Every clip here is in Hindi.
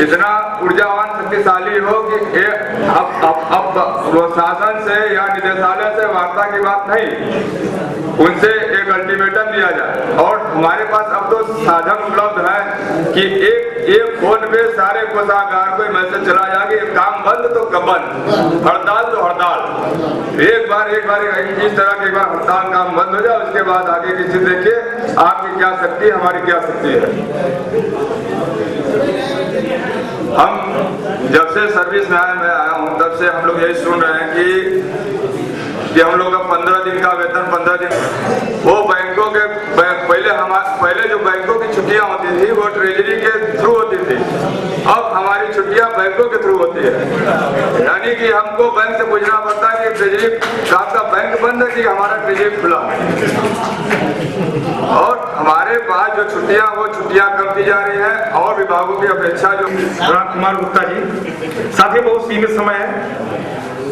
इतना ऊर्जावान शक्तिशाली हो कि अब शासन से या निदेशालय से वार्ता की बात नहीं, उनसे एक अल्टीमेटम दिया जाए। और हमारे पास अब तो साधन उपलब्ध है कि एक फोन पे सारे कोषागार को मैसेज चला जाए कि काम बंद तो कब बंद, हड़ताल तो हड़ताल। एक बार इस तरह के एक बार हड़ताल काम बंद हो जाए, उसके बाद आगे की चीज देखिए आपकी क्या शक्ति है, हमारी क्या शक्ति है। हम जब से सर्विस में आया हूँ तब से हम लोग यही सुन रहे हैं कि हम लोग का 15 दिन का वेतन 15 दिन, वो बैंकों के पहले जो बैंकों की छुट्टियां होती थी वो ट्रेजरी के थ्रू होती थी, अब हमारी छुट्टियां बैंकों के थ्रू होती है। यानी कि हमको बैंक से पूछना पड़ता है कि ट्रेजरी आपका बैंक बंद है कि हमारा ट्रेजरी खुला है। और हमारे पास जो छुट्टियां वो छुट्टियां कम की जा रही है और विभागों की अपेक्षा जो राम कुमार गुप्ता जी, साथ ही बहुत सीमित समय है,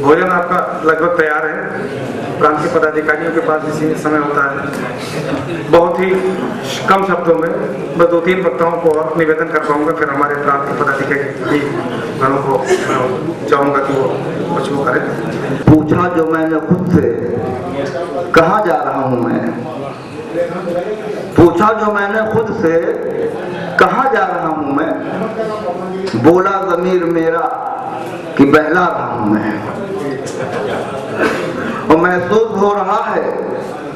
भोजन आपका लगभग तैयार है। प्रांतीय पदाधिकारियों के पास भी सीमित समय होता है। बहुत ही कम शब्दों में मैं 2-3 वक्ताओं को और निवेदन कर पाऊंगा, फिर हमारे प्रांतीय पदाधिकारी गणों को चाहूंगा कि वो कुछ वो करें। पूछा जो मैंने खुद से, कहाँ जा रहा हूँ मैं? पूछा जो मैंने खुद से, कहाँ जा रहा हूँ मैं? बोला ज़मीर मेरा कि बहला रहा हूँ मैं। और महसूस हो रहा है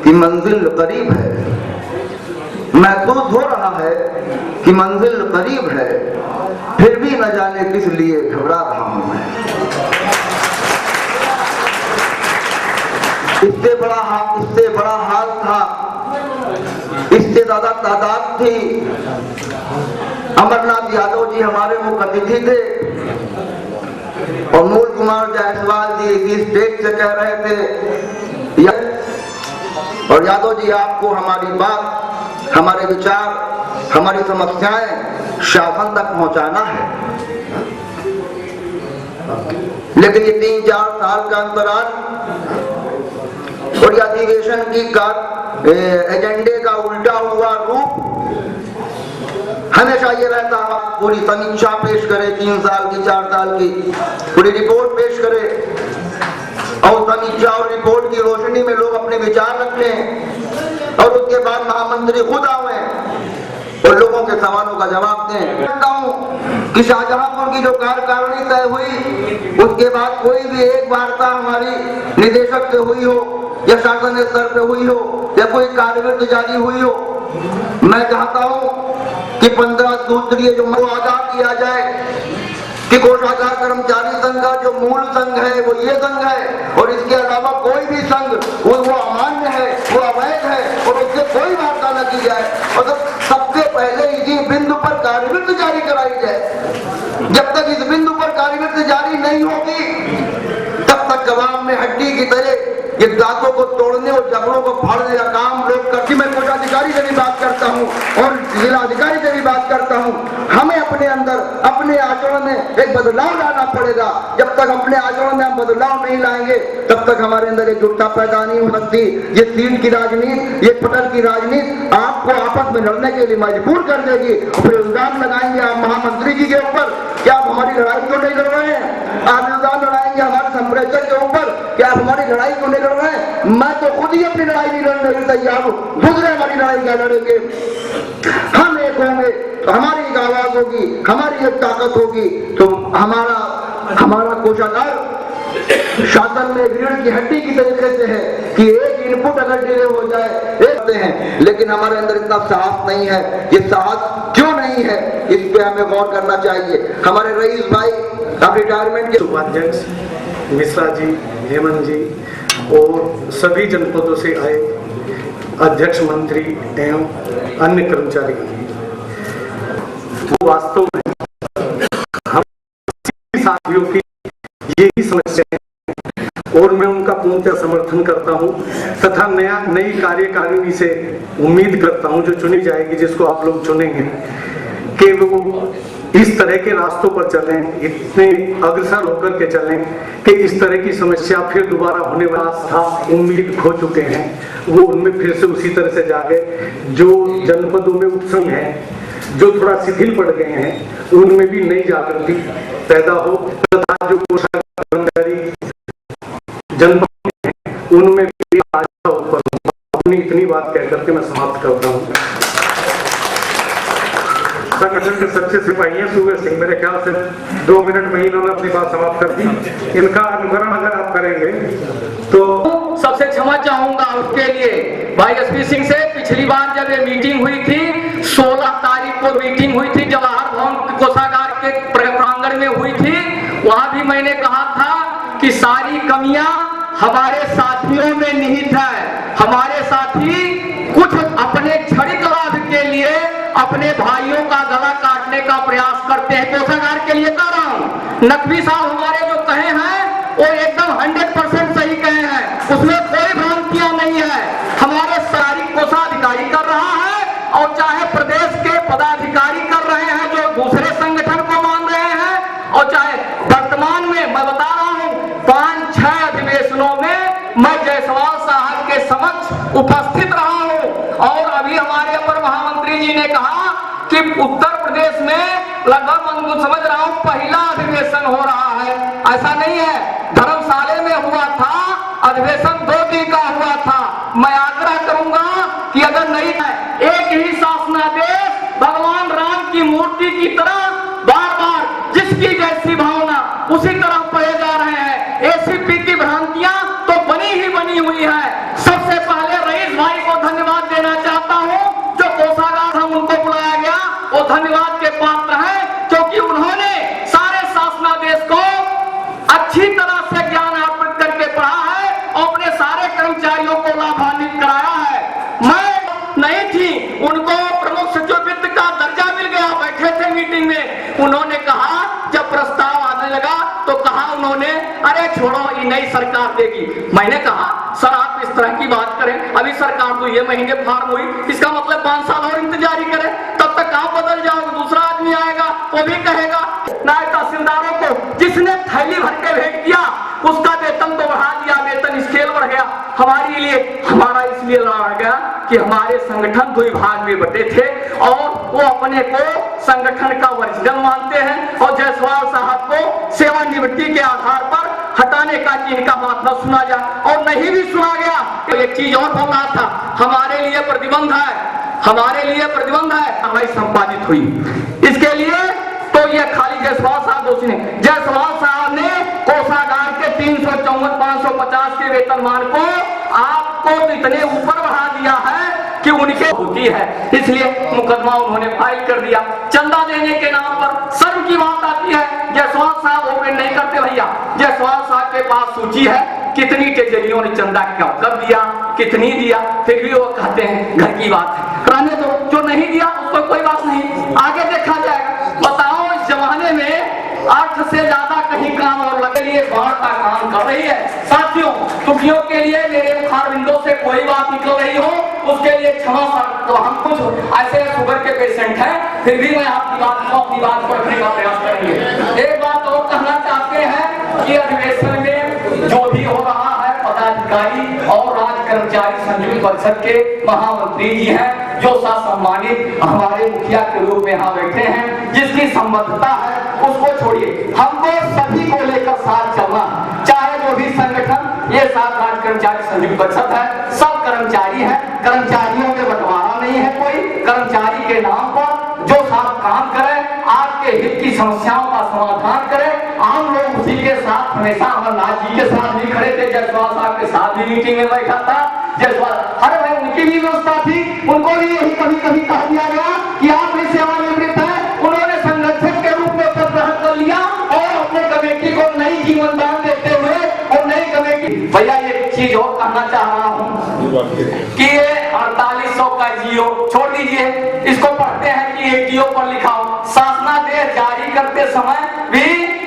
कि मंजिल करीब है, महसूस हो रहा है कि मंजिल करीब है, फिर भी न जाने किस लिए घबरा रहा हूँ मैं। इससे बड़ा हाल था, इससे ज्यादा तादाद थी। अमरनाथ यादव जी हमारे मुख्य अतिथि थे और मूल कुमार जायसवाल जी इसी स्टेज से कह रहे थे, और यादव जी आपको हमारी बात, हमारे विचार, हमारी समस्याएं शासन तक पहुंचाना है। लेकिन ये 3-4 साल का अंतराल और अधिवेशन की एजेंडे का उल्टा हुआ रूप हमेशा ये रहता है, पूरी समीक्षा पेश करे, 3 साल की 4 साल की पूरी रिपोर्ट पेश करे और समीक्षा और रिपोर्ट की रोशनी में लोग अपने विचार रखें और उसके बाद महामंत्री खुद आए और लोगों के सवालों का जवाब दें। कहता हूं कि शाहजहांपुर की जो कार्यकारिणी तय हुई उसके बाद कोई भी एक वार्ता हमारी निदेशक से हुई हो या शासन स्तर पे हुई हो या कोई कार्यवृत्ति जारी हुई हो, मैं चाहता हूं कि 15 सूत्रीय जो वादा किया जाए कि कोषागार कर्मचारी संघ का जो मूल संघ है वो ये संघ है और इसके अलावा कोई भी संघ वो अमान्य है, वो अवैध है और उससे कोई वार्ता न की जाए। और सबसे पहले इसी बिंदु पर कार्यवृत्ति जारी कराई जाए। जब तक इस बिंदु पर कार्यवृत्ति जारी नहीं होगी तब तक गवाम में हड्डी की तरह ये दांतों को तोड़ने और जबड़ों को फाड़ने का काम लोग करते। मैं कोषाधिकारी से भी बात करता हूँ और जिलाधिकारी से भी बात करता हूँ, हमें अपने अंदर अपने आचरण में एक बदलाव लाना पड़ेगा। जब तक अपने आचरण में हम बदलाव नहीं लाएंगे तब तक हमारे अंदर एकजुटता पैदा नहीं हो सकती। ये सीट की राजनीति, ये पटल की राजनीति आपको आपस में लड़ने के लिए मजबूर कर देगी। फिर इल्जाम लगाएंगे आप महामंत्री जी के ऊपर कि आप हमारी लड़ाई क्यों नहीं लड़ रहे हैं, आप इल्जाम लगाएंगे हमारे संप्रेषक के ऊपर कि आप हमारी लड़ाई क्यों नहीं लड़ रहे हैं। मैं तो खुद ही अपनी लड़ाई नहीं लड़ने के लिए तैयार हूँ, दूसरे हमारी लड़ाई क्या लड़ेंगे। हम एक होंगे तो हमारी एक आवाज होगी, हमारी एक ताकत होगी, तो हमारा कोषागार शासन में रीढ़ की हड्डी की तरीके से है कि एक इनपुट अगर डिले हो जाए देखते हैं, लेकिन हमारे अंदर इतना साहस नहीं है। ये साहस क्यों नहीं है इस पे हमें गौर करना चाहिए। हमारे रईस भाई अब रिटायरमेंट के उपाध्यक्ष मिश्रा जी, हेमंत जी और सभी जनपदों से आए अध्यक्ष, मंत्री एवं अन्य कर्मचारी, वो वास्तव में हम साथियों की यही समस्या है और मैं उनका पूर्णतः समर्थन करता हूं तथा नई कार्यकारिणी से उम्मीद करता हूं जो चुनी जाएगी, जिसको आप लोग चुनेंगे, कि वो इस तरह के रास्तों पर चलें, इतने अग्रसर होकर के चलें कि इस तरह की समस्या फिर दोबारा होने वाला था, उम्मीद खो चुके हैं, वो उनमें फिर से उसी तरह से जागे। जो जनपदों में उपसंघ है जो थोड़ा शिथिल पड़ गए हैं उनमें भी नई जागृति पैदा हो तथा जो कोषागार कर्मचारी जनपद हैं उनमें भी आस्था उत्पन्न हो। अपनी इतनी बात कह करके मैं समाप्त करता हूँ। संगठन के सच्चे सिपाही हैं सूबे सिंह, मेरे ख्याल से 2 मिनट में इन्होंने अपनी बात समाप्त कर दी। इनका अनुकरण अगर आप करेंगे तो सबसे क्षमा चाहूंगा उसके लिए। भाई एसपी सिंह से पिछली बार जब ये मीटिंग हुई थी 16 तारीख को मीटिंग हुई थी, जवाहर भवन कोषागार के प्रांगण में हुई थी, वहां भी मैंने कहा था कि सारी कमियां हमारे साथियों में निहित है। हमारे साथी कुछ अपने क्षणिक लाभ के लिए अपने भाइयों का गला काटने का प्रयास करते हैं। कोषागार के लिए कह रहा हूं, नकवी साहब हमारे जो कहे हैं वो एकदम 100% सही कहे हैं, उसमें कोई भ्रांतियां नहीं है। हमारे सारी कोषाधिकारी कर रहा है और चाहे प्रदेश के पदाधिकारी कर रहे हैं जो दूसरे संगठन को मान रहे हैं, और चाहे वर्तमान में मैं बता रहा हूं 5-6 अधिवेशनों में मैं जायसवाल साहब के समक्ष उपस्थित रहा हूं। और अभी हमारे अपर महामंत्री जी ने कहा कि उत्तर प्रदेश में लगभग समझ रहा हूं पहला अधिवेशन हो रहा है। ऐसा नहीं है, धर्मशाला में हुआ था अधिवेशन 2 दिन का हुआ था। मैं आग्रह करूंगा कि अगर नहीं है एक ही शासनादेश भगवान राम की मूर्ति की तरह बार बार जिसकी जैसी भावना उसी तरह पढ़े जा रहे हैं। एसीपी की भ्रांतियां तो बनी ही बनी हुई है। सबसे पहले रईस भाई को धन्यवाद देना चाहता हूं, जो कोषागार हम उनको बुलाया गया वो धन्यवाद के पात्र हैं, क्योंकि उन्होंने सारे शासनादेश को अच्छी तरह से ज्ञान अर्पित करके पढ़ा है और अपने सारे कर्मचारियों को लाभान्वित कराया है। मैं नहीं थी, उनको प्रमुख सचिव वित्त का दर्जा मिल गया, बैठे थे मीटिंग में। उन्होंने कहा जब प्रस्ताव आने लगा तो कहा उन्होंने अरे छोड़ो ये नई सरकार देगी। मैंने कहा सर आप इस तरह की बात करें, अभी सरकार तो ये महीने फॉर्म हुई, इसका मतलब 5 साल और इंतजारी करें, तब तक आप बदल जाओगे, दूसरा आदमी आएगा वो भी कहेगा। नायब तहसीलदारों को जिसने थैली भर के भेज दिया उसका वेतन तो बढ़ा दिया, वेतन स्केल बढ़ गया। हमारा इसलिए लड़ा गया कि हमारे संगठन 2 भाग में बटे थे और वो अपने को संगठन का ओरिजिनल मानते हैं और जायसवाल साहब को सेवानिवृत्ति के आधार पर हटाने का कि इनका बात न सुना जाए, और नहीं भी सुना गया। तो एक चीज और बोल रहा था, हमारे लिए प्रतिबंध है, हमारी संपादित हुई। इसके लिए तो ये खाली जायसवाल साहब दोषी नहीं, जायसवाल साहब ने कोषागार के 354, 550 के वेतनमान को आपको इतने ऊपर बढ़ा दिया है कि उनके होती है, इसलिए मुकदमा उन्होंने फाइल कर दिया। चंदा देने के नाम पर शर्म की बात आती है, जायसवाल साहब ओपन नहीं करते भैया। जायसवाल साहब के पास सूची है कितनी ट्रेजरियों ने चंदा कब दिया, कितनी दिया, फिर भी वो कहते हैं घर की बात है, रहने दो, जो नहीं दिया उसको कोई बात नहीं, आगे देखा जाएगा। बताओ इस जमाने में अर्थ से ज्यादा कहीं काम और लगे लिए बाढ़ का काम कर रही है। साथियों दुखियों के लिए मेरे मुखारबिंदों से कोई बात निकल रही हो उसके लिए क्षमा कर। तो हम कुछ ऐसे शुगर के पेशेंट हैं, फिर भी मैं आपकी बात को अपनी बात को रखने का प्रयास करेंगे। एक बात और कहना चाहते हैं कि अधिवेशन में जो भी हो रहा है पदाधिकारी और राज्य कर्मचारी संयुक्त परिषद के महामंत्री जी हैं जो सम्मानित हमारे मुखिया के रूप में यहाँ बैठे हैं, जिसकी संबद्धता है उसको छोड़िए, हमको सभी को लेकर साथ चलना, चाहे जो भी संगठन, ये 7 राज्य कर्मचारी संयुक्त परिषद है, सब कर्मचारी है, कर्मचारियों में बंटवारा नहीं है, कोई कर्मचारी के नाम पर जो साथ काम करे, आपके हित की समस्याओं का समाधान करे। हम लोग उसी के साथ हमेशा अमरनाथ जी के साथ भी खड़े थे, जायसवाल साहब के साथ भी मीटिंग में बैठा था। जायसवाल हर भाई उनकी भी व्यवस्था थी, उनको भी यही कभी कभी कह दिया गया कि आप भी सेवानिवृत्त हैं, उन्होंने संगठन के रूप में पद ग्रहण कर लिया और अपने कमेटी को नई जीवन दान देते हुए और नई कमेटी। भैया ये चीज और कहना चाह रहा हूँ कि ये 4800 का जियो छोड़ दीजिए, इसको पढ़ते हैं कि एक जियो पर लिखा हो, शासनादेश जारी करते समय भी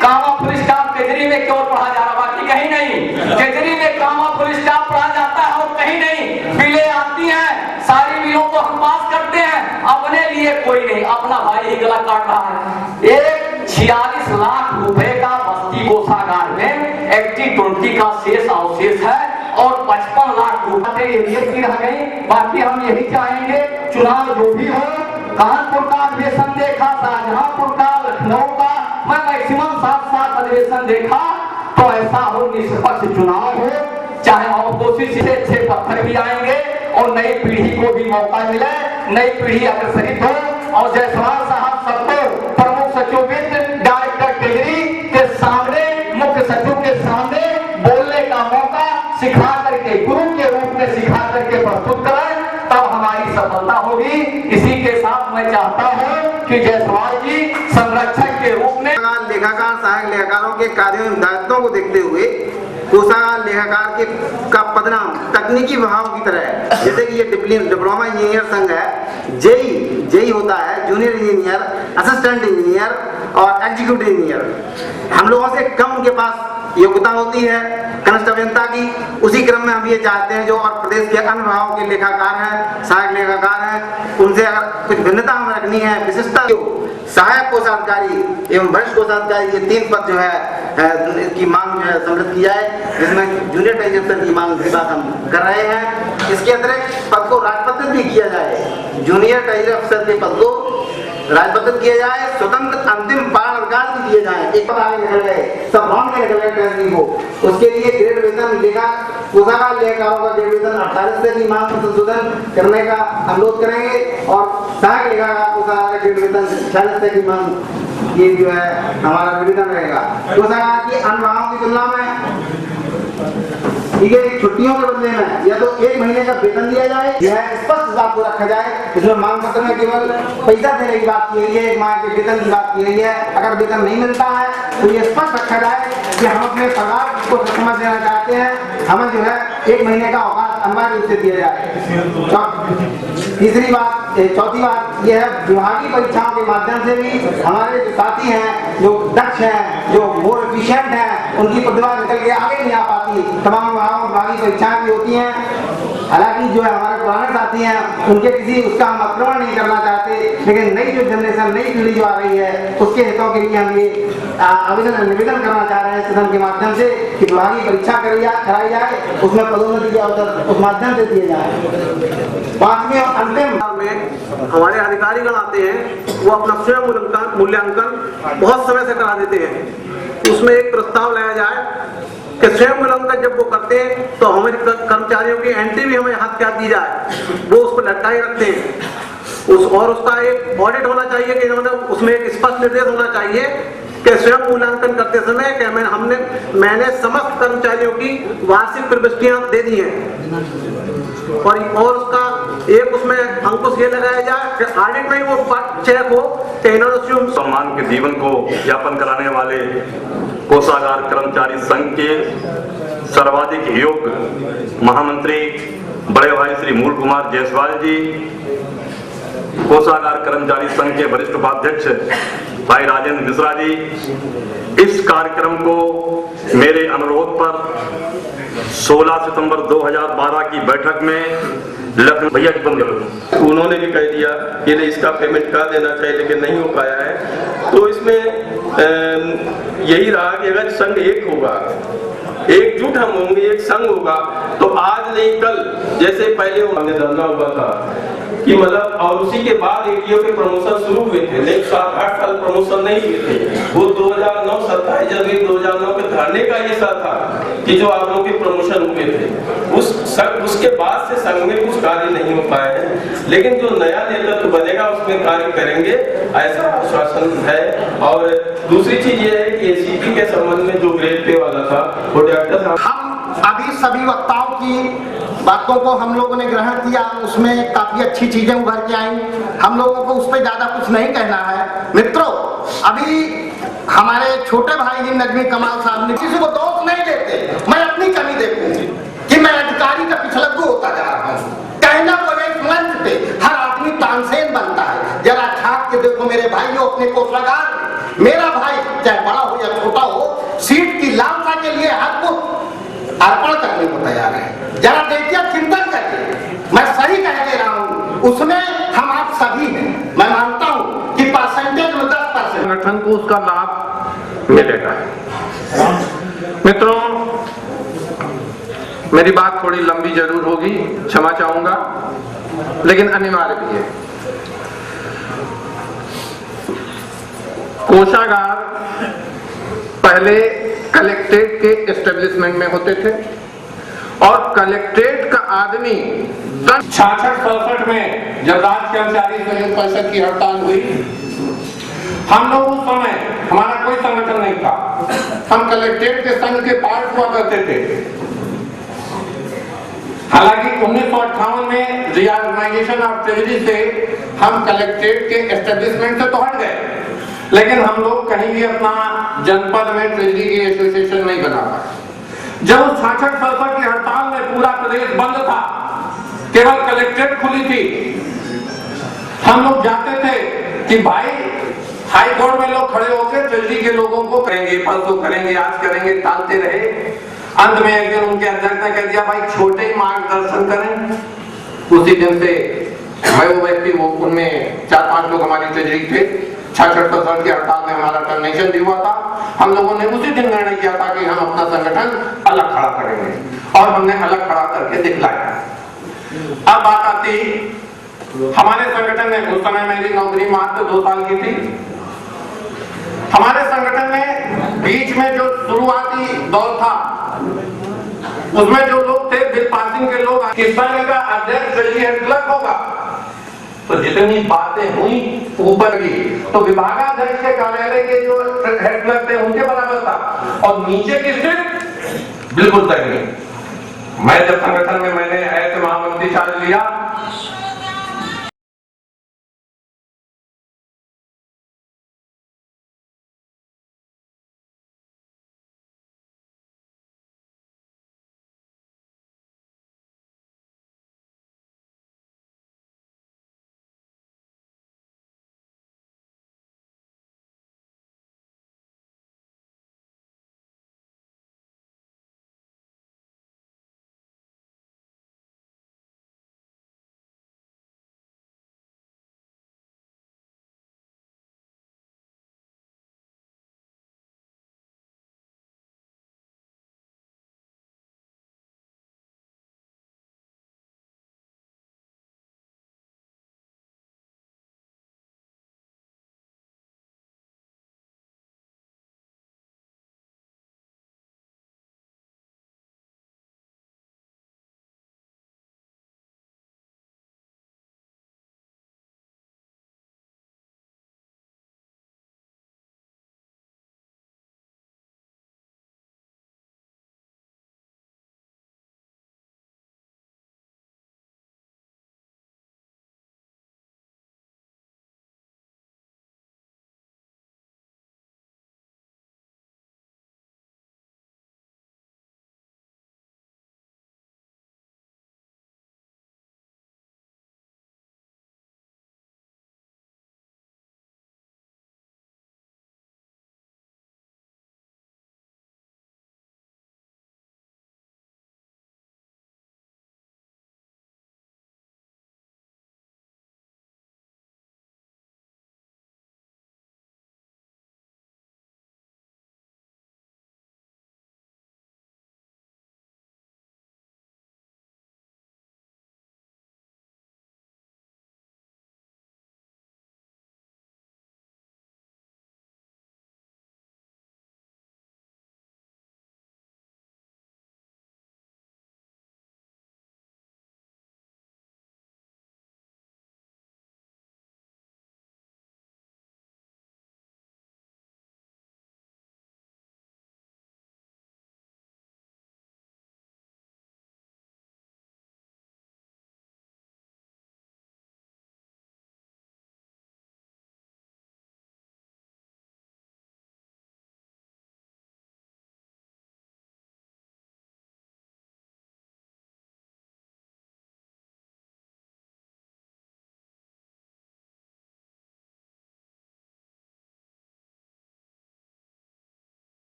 कामा फुल स्टॉप केजरी में क्यों पढ़ा जा रहा, बाकी कहीं नहीं, केजरी में कामा फुल स्टॉप पढ़ा जाता है और कहीं नहीं। बिलें आती हैं, सारी बिलों को हम पास करते हैं, अपने लिए कोई नहीं, अपना भाई ही गला काट रहा है। एक 46 लाख रुपए का बस्ती कोषागार में 80-20 का शेष अवशेष है और 55 लाख रुपए रह गई। बाकी हम यही चाहेंगे चुनाव जो भी हो कानपुर का अधिवेशन देखा, शाहजहांपुर का, लखनऊ का, मैं मैक्सिमम 7 अधिवेशन देखा। तो ऐसा हो निष्पक्ष चुनाव हो, चाहे ऑपोजिट से अच्छे पत्थर भी आएंगे और नई पीढ़ी को भी मौका मिले, नई पीढ़ी अग्रसरित हो। और जायसवाल साहब सबको प्रमुख सचिव डायरेक्टर ट्रेजरी के सामने, मुख्य सचिव के सामने बोलने का मौका सिखा करके, गुरु के रूप में सिखा करके प्रस्तुत करें, तब हमारी सफलता होगी। इसी के साथ मैं चाहता हूं कि जायसवाल जी संरक्षक के रूप में लेखाकार सहायक लेखाकारों के कार्यों एवं दायित्वों को देखते हुए कोषागार लेखाकार के का पदनाम तकनीकी विभाग की तरह है। जैसे कि ये डिप्लोमा इंजीनियर संघ है, जेई होता है, जूनियर इंजीनियर, असिस्टेंट इंजीनियर और एग्जीक्यूटिव इंजीनियर। हम लोगों से कम उनके पास योग्यता होती है कनिष्ठ अभियंता की। उसी क्रम में हम ये चाहते हैं जो और प्रदेश के अन्य विभागों के लेखाकार हैं, सहायक लेखाकार हैं, उनसे अगर कुछ भिन्नता हमें रखनी है, विशेषता सहायक कोषाधिकारी एवं वरिष्ठ कोषाधिकारी, ये 3 पद जो है की मांग जो है सम्मिलित की जाए, जिसमें जूनियर ट्रेजरर की मांग की बात हम कर रहे हैं। इसके अतिरिक्त पद को राजपत्रित भी किया जाए, जूनियर ट्रेजरी अफसर के पद को राजपत्रित किया जाए, स्वतंत्र अंतिम पारण अधिकार भी दिए जाए। एक पद आगे निकल गए, सब राउंड में निकल गए ट्रेजरी को, उसके लिए ग्रेड वेतन लेखा कोषागार लेखाकारों का ग्रेड वेतन 48 की मांग में संशोधन करने का अनुरोध करेंगे और सहायक लेखाकार कोषागार का ग्रेड वेतन 46 की मांग, ये जो है हमारा निवेदन रहेगा। कोषागार की अन्य विभागों की तुलना में ठीक है, छुट्टियों के बदले में या तो 1 महीने का वेतन दिया जाए, यह स्पष्ट बात को रखा जाए। इसमें मांग पत्र में केवल पैसा देने की बात की गई है, 1 माह के वेतन की बात की गई है। अगर वेतन नहीं मिलता है तो ये स्पष्ट रखा जाए कि हम अपने परिवार को समझ देना चाहते हैं, हमें जो है 1 महीने का अवकाश अनिवार्य रूप से दिया जाए। तीसरी बात, चौथी बात यह है, विभागीय परीक्षाओं के माध्यम से भी हमारे जो साथी हैं, जो दक्ष हैं, जो मोर एफिशिएंट हैं, उनकी प्रतिभा निकल के आगे नहीं आ पाती। तमाम विभागीय परीक्षाएं भी होती हैं, हालांकि जो है हमारे पुराने साथी हैं उनके किसी उसका हम आक्रमण नहीं करना चाहते, लेकिन नई जो जनरेशन, नई पीढ़ी जो आ रही है उसके हितों के लिए हम ये निवेदन करना चाह रहे हैं सदन के माध्यम से कि विभागीय परीक्षा कराई जाए, उसमें पदोन्नति के अवसर उस माध्यम से दिए जाए। 5वें और अंतिम में हमारे अधिकारीगण आते हैं, वो अपना स्वयं मूल्यांकन बहुत समय से करा देते हैं। उसमें एक प्रस्ताव लाया जाए कि स्वयं मूल्यांकन जब वो करते हैं तो हमारे कर्मचारियों की एंट्री भी हमें हाथ क्या दी जाए, वो उसको लटकाए रखते हैं। और उसका एक ऑडिट होना चाहिए कि उसमें एक स्पष्ट निर्देश होना चाहिए कि स्वयं मूल्यांकन करते समय कि मैंने समस्त कर्मचारियों की वार्षिक प्रविष्टियां दे दी हैं और उसका एक उसमें अंकुश ये लगाया जाए कि ऑडिट में ही वो चेक हो कि इन्होंने सम्मान के जीवन को यापन कराने वाले कोषागार कर्मचारी संघ के सर्वाधिक योग्य महामंत्री बड़े भाई श्री मूल कुमार जायसवाल जी, कोषागार कर्मचारी संघ के वरिष्ठ उपाध्यक्ष भाई राजेंद्र मिश्रा जी, इस कार्यक्रम को मेरे अनुरोध पर 16 सितंबर 2012 की बैठक में लखनऊ भैया जी बंद करो, उन्होंने भी कह दिया कि नहीं इसका पेमेंट कर देना चाहिए, लेकिन नहीं हो पाया है। तो इसमें यही रहा कि अगर संघ एक होगा, एकजुट हम होंगे, एक संघ होगा, तो आज नहीं कल, जैसे पहले हमने धरना हुआ था कि मतलब, और उसी के बाद एडीओ के प्रमोशन शुरू हुए थे, लेकिन 7-8 साल प्रमोशन नहीं हुए थे। वो 2009 27 जनवरी 2009 के धरने का ये साल था कि जो आप लोगों के प्रमोशन हुए थे, उसके बाद से संघ में कुछ कार्य नहीं हो पाए हैं, लेकिन जो नया नेतृत्व बनेगा उसमें कार्य करेंगे, ऐसा आश्वासन है। और दूसरी चीज ये है कि एसीपी के संबंध में जो ग्रेड पे वाला था वो डॉक्टर साहब, हम अभी सभी वक्ताओं की बातों को हम लोगों ने ग्रहण किया, उसमें काफी अच्छी चीजें उभर के आई। हम लोगों को उस पर ज्यादा कुछ नहीं कहना है। मित्रों, अभी हमारे छोटे भाई जी नजमी कमाल साहब ने किसी को दोष नहीं देते, मैं अपनी कमी देखूंगी कि मैं अधिकारी का पिछलग्गू होता जा रहा हूँ। कहना पड़े इस मंच पे हर आदमी तानसेन बनता है। जरा झाँक के देखो मेरे भाइयों अपने कोषागार में, मेरा भाई चाहे बड़ा हो या छोटा हो, सीट की लालसा के लिए हाथ को अर्पण करने को तैयार है। जरा देखिए, चिंतन करिए, मैं सही कह दे रहा हूँ, उसमें हम आप सभी हैं। मैं मानता हूँ कि परसेंटेज में 10% संगठन को उसका लाभ मिलेगा। मित्रों, मेरी बात थोड़ी लंबी जरूर होगी, क्षमा चाहूंगा, लेकिन अनिवार्य भी है। कोषागार पहले कलेक्ट्रेट के एस्टेब्लिशमेंट में होते थे और कलेक्ट्रेट का आदमी 66-67 में जब राज कर्मचारी संयुक्त परिषद की हड़ताल हुई, हम लोग उस समय, हमारा कोई संगठन नहीं था, हम कलेक्ट्रेट के संघ के पार्ट हुआ करते थे। हालांकि 1958 में रीऑर्गेनाइजेशन ऑफ ट्रेजरी से हम कलेक्ट्रेट के एस्टेब्लिशमेंट से तो हट गए, लेकिन हम लोग कहीं भी अपना जनपद में ट्रेजरी की एसोसिएशन नहीं बना पाए। जब 66-67 की हड़ताल में पूरा प्रदेश बंद था, केवल कलेक्ट्रेट खुली थी, हम लोग जाते थे कि भाई हाई कोर्ट में लोग खड़े होकर ट्रेजरी के लोगों को करेंगे, परसों करेंगे, आज करेंगे, टालते रहे। अंत में एक दिन उनके अध्यक्ष ने कह दिया भाई छोटे ही मार्गदर्शन करें। उसी दिन से मैं वो व्यक्ति, वो उनमें 4-5 लोग हमारी ट्रेजरी थे। 66-67 की हड़ताल में हमारा टर्मिनेशन भी हुआ था। हम लोगों ने उसी दिन निर्णय किया था कि हम अपना संगठन अलग खड़ा करेंगे और हमने अलग खड़ा करके दिखलाया। अब बात आती हमारे संगठन में, उस समय मेरी नौकरी मात्र 2 साल की थी। हमारे संगठन में बीच में जो शुरुआती दौर था, उसमें जो लोग थे बिल पासिंग के लोग, किस तरह का अध्यक्ष ट्रेजरी हेड क्लर्क होगा, तो जितनी बातें हुई ऊपर की, तो विभागाध्यक्ष के कार्यालय के जो हेड क्लर्क थे उनके बराबर था, और नीचे की सिर्फ बिल्कुल तक नहीं। मैं जब संगठन में मैंने ऐसे महामंत्री चार्ज लिया